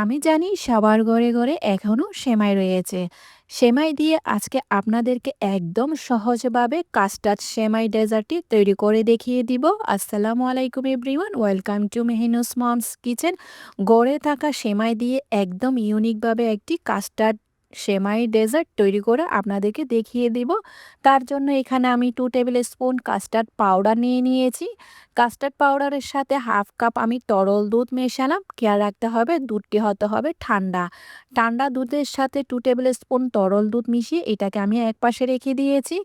আমি জানি সবার ঘরে ঘরে এখনো সেমাই রয়েছে। সেমাই দিয়ে আজকে আপনাদেরকে একদম সহজভাবে কাস্টার্ড সেমাই ডেজার্টটি তৈরি করে দেখিয়ে দিব। আসসালামু আলাইকুম everyone, welcome to Mehinu's mom's kitchen. গড়ে থাকা সেমাই দিয়ে একদম ইউনিকভাবে একটি কাস্টার্ড সেমাই ডেজার্ট তৈরি করে আপনাদেরকে দেখিয়ে দিব। তার জন্য এখানে আমি 2 টেবিল স্পুন কাস্টার্ড পাউডার নিয়ে নিয়েছি। কাস্টার্ড পাউডারের সাথে হাফ কাপ আমি তরল দুধ মেশালাম। খেয়াল রাখতে হবে দুধটি হতে হবে ঠান্ডা। ঠান্ডা দুধের সাথে 2 টেবিল স্পুন তরল দুধ মিশিয়ে এটাকে আমি একপাশে রেখে দিয়েছি।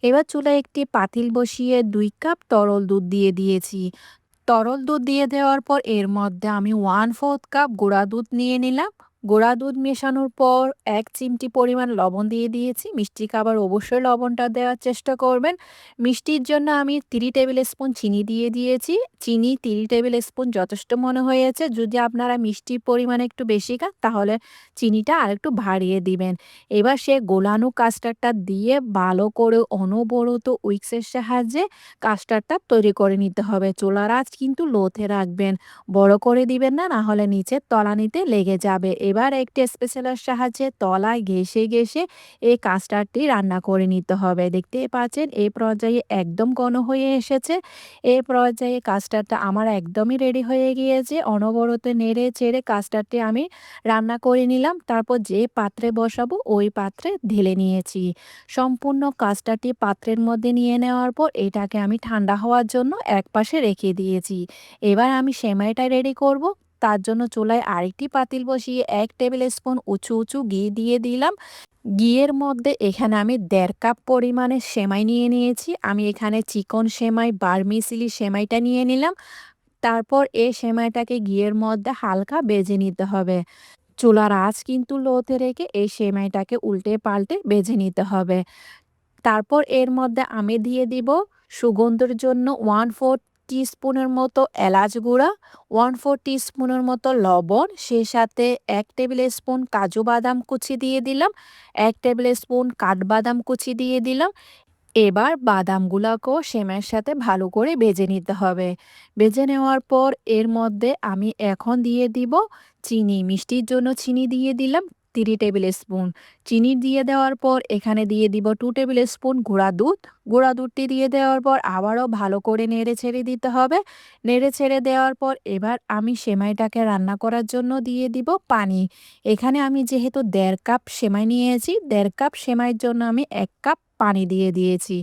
এবার চুলায় একটি পাতিল বসিয়ে 2 কাপ তরল দুধ দিয়ে দিয়েছি। তরল দুধ দিয়ে দেওয়ার পর এর মধ্যে আমি 1/4 কাপ গুঁড়া দুধ নিয়ে নিলাম। গুঁড়া দুধ মেশানোর পর 1 চিমটি পরিমাণ লবণ দিয়ে দিয়েছি। মিষ্টি খাবার অবশ্যই লবণটা দেওয়ার চেষ্টা করবেন। মিষ্টির জন্য আমি 3 টেবিল স্পুন চিনি দিয়ে দিয়েছি। চিনি 3 টেবিল স্পুন যথেষ্ট মনে হয়েছে। যদি আপনারা মিষ্টির পরিমাণ একটু বেশি খান তাহলে চিনিটা আরেকটু বাড়িয়ে দিবেন। এবার সে গোলানো কাস্টার্ডটা দিয়ে ভালো করে অনবরত উইক্সের সাহায্যে কাস্টার্ডটা তৈরি করে নিতে হবে। চুলার আঁচ কিন্তু লোতে রাখবেন। বড় করে দিবেন না, না হলে নিচের তলানিতে লেগে যাবে। এবার একটি স্প্যাচুলার সাহায্যে তলায় ঘেঁষে ঘেঁষে এই কাস্টার্ডটি রান্না করে নিতে হবে। দেখতেই পাচ্ছেন এই পর্যায়ে একদম ঘন হয়ে এসেছে। এই পর্যায়ে কাস্টার্ডটা আমার একদমই রেডি হয়ে গিয়েছে। অনবরত নেড়ে চেড়ে কাস্টার্ডটি আমি রান্না করে নিলাম। তারপর যে পাত্রে বসাবো ওই পাত্রে ঢেলে নিয়েছি। সম্পূর্ণ কাস্টার্ডটি পাত্রের মধ্যে নিয়ে নেওয়ার পর এটাকে আমি ঠান্ডা হওয়ার জন্য একপাশে রেখে দিয়েছি। এবার আমি সেমাইটা রেডি করব। তার জন্য চুলায় আরেকটি পাতিল বসিয়ে 1 টেবিল স্পুন উঁচু উঁচু ঘি দিয়ে দিলাম। ঘিয়ের মধ্যে এখানে আমি 1.5 কাপ পরিমাণে সেমাই নিয়ে নিয়েছি। আমি এখানে চিকন সেমাই বারমিসিলি সেমাইটা নিয়ে নিলাম। তারপর এই সেমাইটাকে ঘিয়ের মধ্যে হালকা ভেজে নিতে হবে। চুলার আঁচ কিন্তু লোতে রেখে এই সেমাইটাকে উল্টে পাল্টে ভেজে নিতে হবে। তারপর এর মধ্যে আমি দিয়ে দিব সুগন্ধের জন্য 1/4 টিস্পুনের মতো এলাচ গুঁড়া, 1/4 টিস্পুনের মতো লবণ, সেই সাথে 1 টেবিল স্পুন কাজু বাদাম কুচি দিয়ে দিলাম, 1 টেবিল স্পুন কাঠবাদাম কুচি দিয়ে দিলাম। এবার বাদামগুলাকেও সেমাইয়ের সাথে ভালো করে ভেজে নিতে হবে। ভেজে নেওয়ার পর এর মধ্যে আমি এখন দিয়ে দিব চিনি। মিষ্টির জন্য চিনি দিয়ে দিলাম 3 টেবিল স্পুন। চিনি দিয়ে দেওয়ার পর এখানে দিয়ে দিব 2 টেবিল স্পুন গুঁড়া দুধ। গুঁড়া দুধটি দিয়ে দেওয়ার পর আবারও ভালো করে নেড়ে ছেড়ে দিতে হবে। নেড়ে ছেড়ে দেওয়ার পর এবার আমি সেমাইটাকে রান্না করার জন্য দিয়ে দিব পানি। এখানে আমি যেহেতু 1.5 কাপ সেমাই নিয়েছি, 1.5 কাপ সেমাইয়ের জন্য আমি 1 কাপ পানি দিয়ে দিয়েছি।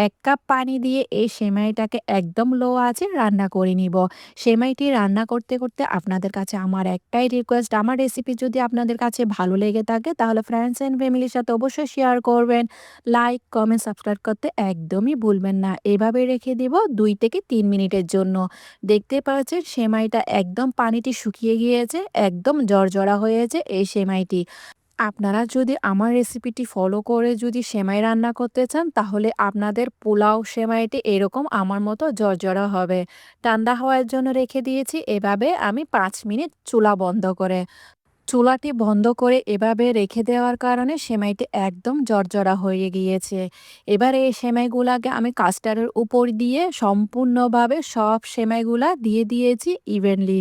1 কাপ পানি দিয়ে এই সেমাইটাকে একদম লো আঁচে রান্না করে নিব। সেমাইটি রান্না করতে করতে আপনাদের কাছে আমার একটাই রিকোয়েস্ট, আমার রেসিপি যদি আপনাদের কাছে ভালো লেগে থাকে তাহলে ফ্রেন্ডস অ্যান্ড ফ্যামিলির সাথে অবশ্যই শেয়ার করবেন। লাইক, কমেন্ট, সাবস্ক্রাইব করতে একদমই ভুলবেন না। এভাবে রেখে দিব 2 থেকে 3 মিনিটের জন্য। দেখতে পাচ্ছেন সেমাইটা একদম পানিটি শুকিয়ে গিয়েছে, একদম জড়জড়া হয়েছে এই সেমাইটি। আপনারা যদি আমার রেসিপিটি ফলো করে যদি সেমাই রান্না করতে চান তাহলে আপনাদের পোলাও সেমাইটি এরকম আমার মতো জর্জরা হবে। ঠান্ডা হওয়ার জন্য রেখে দিয়েছি এভাবে আমি 5 মিনিট চুলা বন্ধ করে। চুলাটি বন্ধ করে এভাবে রেখে দেওয়ার কারণে সেমাইটি একদম জর্জরা হয়ে গিয়েছে। এবার এই সেমাইগুলাকে আমি কাস্টারের উপর দিয়ে সম্পূর্ণভাবে সব সেমাইগুলা দিয়ে দিয়েছি ইভেনলি।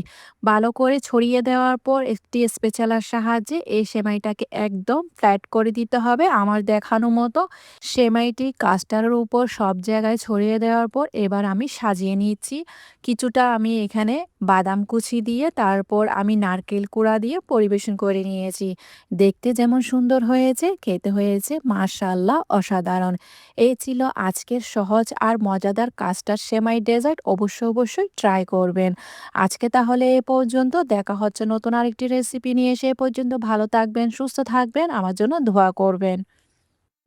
ভালো করে ছড়িয়ে দেওয়ার পর একটি স্প্যাচুলার সাহায্যে এই সেমাইটাকে একদম ফ্ল্যাট করে দিতে হবে আমার দেখানো মতো। সেমাইটি কাস্টারের উপর সব জায়গায় ছড়িয়ে দেওয়ার পর এবার আমি সাজিয়ে নিচ্ছি। কিছুটা আমি এখানে বাদাম কুচি দিয়ে তারপর আমি নারকেল কুড়া দিয়ে পরিবেশন করে নিয়েছি। দেখতে যেমন সুন্দর হয়েছে, খেতে হয়েছে মাশাআল্লাহ অসাধারণ। এই ছিল আজকের সহজ আর মজাদার কাস্টার্ড সেমাই ডেজার্ট। অবশ্যই ট্রাই করবেন। আজকে তাহলে এ পর্যন্ত। দেখা হচ্ছে নতুন আরেকটি রেসিপি নিয়ে। সে পর্যন্ত ভালো থাকবেন, সুস্থ থাকবেন, আমার জন্য দোয়া করবেন।